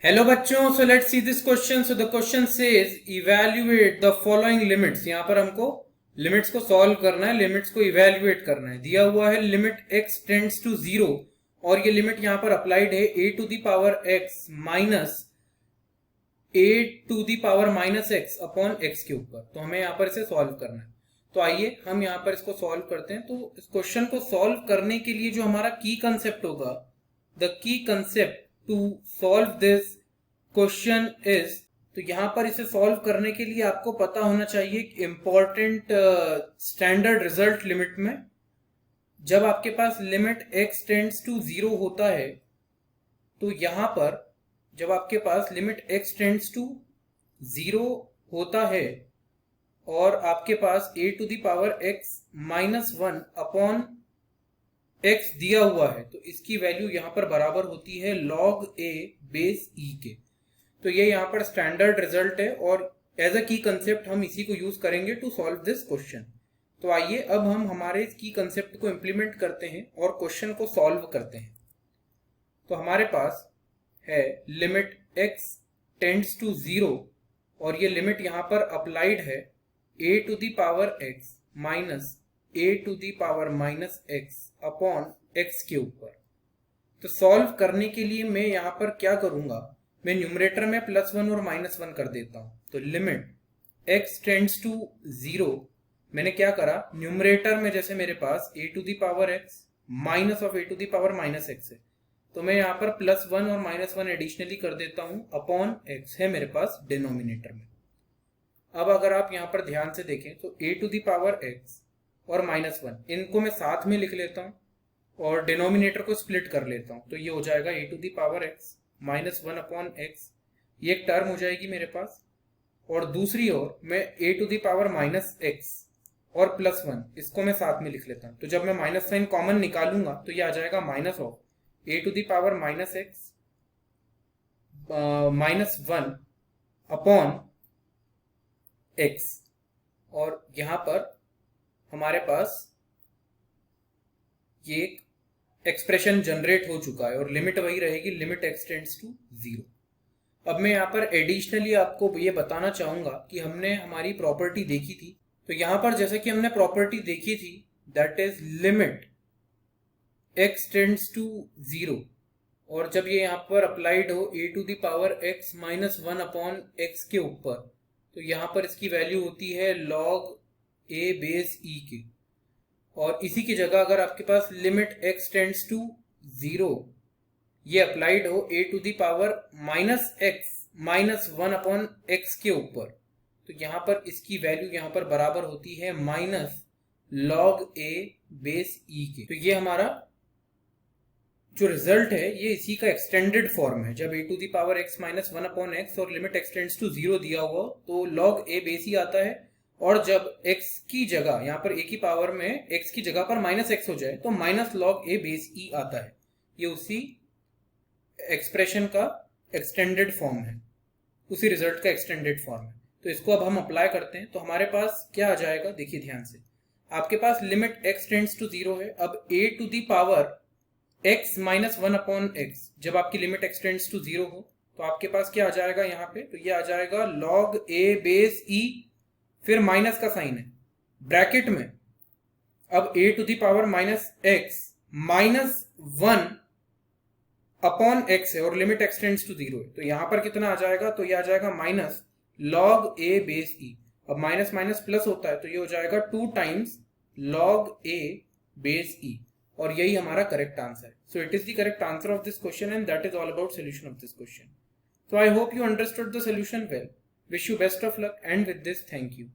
Hello बच्चों, so let's see this question. So the question says evaluate the following limits. यहाँ पर हमको limits को सॉल्व करना है, लिमिट्स को इवैल्यूएट करना है। दिया हुआ है लिमिट x टेंड्स टू 0 और ये लिमिट यहाँ पर अप्लाइड है a to the power x minus a to the power minus x upon x के ऊपर। तो हमें यहाँ पर इसे सॉल्व करना है। तो आइए हम यहाँ पर इसको सॉल्व करते हैं। तो इस क्वेश्चन को सॉल्व करने के लिए जो हमारा की कंसेप्ट होगा, the key concept to solve this question is, तो यहां पर इसे सॉल्व करने के लिए आपको पता होना चाहिए इंपॉर्टेंट स्टैंडर्ड रिजल्ट लिमिट में जब आपके पास लिमिट x टेंड्स टू 0 होता है, तो यहां पर जब आपके पास लिमिट x टेंड्स टू 0 होता है और आपके पास a to the power x minus 1 upon x दिया हुआ है, तो इसकी वैल्यू यहां पर बराबर होती है log a बेस e के। तो ये यहां पर स्टैंडर्ड रिजल्ट है और एज अ की कंसेप्ट हम इसी को यूज करेंगे टू सॉल्व दिस क्वेश्चन। तो आइए अब हम हमारे इस की कंसेप्ट को इंप्लीमेंट करते हैं और क्वेश्चन को सॉल्व करते हैं। तो हमारे पास है लिमिट x टेंड्स टू 0 और ये लिमिट यहां पर अप्लाइड है a to the power x minus a to the power minus x upon x के ऊपर। तो सॉल्व करने के लिए मैं यहां पर क्या करूंगा, मैं न्यूमरेटर में +1 और -1 कर देता हूं। तो लिमिट x टेंड्स टू 0, मैंने क्या करा, न्यूमरेटर में जैसे मेरे पास a to the power x minus of a to the power minus x है, तो मैं यहाँ पर +1 और -1 एडिशनली कर देता हूं अपॉन x है मेरे पास डिनोमिनेटर में। अब अगर आप यहाँ पर ध्यान से देखें तो a to the power x और -1 इनको मैं साथ में लिख लेता हूं और डिनोमिनेटर को स्प्लिट कर लेता हूं। तो ये हो जाएगा a to the power x -1 upon x, ये एक टर्म हो जाएगी मेरे पास। और दूसरी ओर मैं a to the power minus x और +1 इसको मैं साथ में लिख लेता हूं। तो जब मैं माइनस साइन कॉमन निकालूंगा तो ये आ जाएगा minus of a to the power minus x -1 upon x। और यहां पर हमारे पास ये एक एक्सप्रेशन जनरेट हो चुका है और लिमिट वही रहेगी, लिमिट x टेंड्स टू 0। अब मैं यहाँ पर एडिशनली आपको ये बताना चाहूंगा कि हमने हमारी प्रॉपर्टी देखी थी। तो यहाँ पर जैसे कि हमने प्रॉपर्टी देखी थी, that is limit x tends to 0 और जब ये यहाँ पर अप्लाइड हो a to the power x minus 1 upon x के ऊपर, तो यहाँ पर इसकी वैल्यू होती है log a बेस e की। और इसी की जगह अगर आपके पास लिमिट x टेंड्स टू 0 ये अप्लाइड हो a to the power minus x minus 1 upon x के ऊपर, तो यहाँ पर इसकी वैल्यू यहाँ पर बराबर होती है minus log a base e के। तो ये हमारा जो रिजल्ट है ये इसी का एक्सटेंडेड फॉर्म है। जब a to the power x minus 1 upon x और लिमिट x टेंड्स टू 0 दिया हुआ तो log a बेस e आता है, और जब x की जगह यहाँ पर a की पावर में x की जगह पर माइनस x हो जाए तो minus log a base e आता है। ये उसी एक्सप्रेशन का एक्सटेंडेड फॉर्म है, उसी रिजल्ट का एक्सटेंडेड फॉर्म है। तो इसको अब हम अप्लाई करते हैं। तो हमारे पास क्या आ जाएगा, देखिए ध्यान से, आपके पास लिमिट x टेंड्स टू 0 है। अब a to the power x minus 1 upon x, जब आपकी लिमिट x टेंड्स टू 0 हो तो आपके पास क्या आ जाएगा यहाँ पे, तो ये आ जाएगा log a बेस e, फिर माइनस का साइन है ब्रैकेट में। अब a to the power minus x minus 1 upon x है और लिमिट x टेंड्स टू 0 है, तो यहां पर कितना आ जाएगा, तो ये आ जाएगा minus log a base e। अब माइनस माइनस प्लस होता है तो ये हो जाएगा 2 times log a base e, और यही हमारा करेक्ट आंसर है। So it is the correct answer of this question and that is all about solution of this question. So I hope you understood the solution well. Wish you best of luck, and with this, thank you.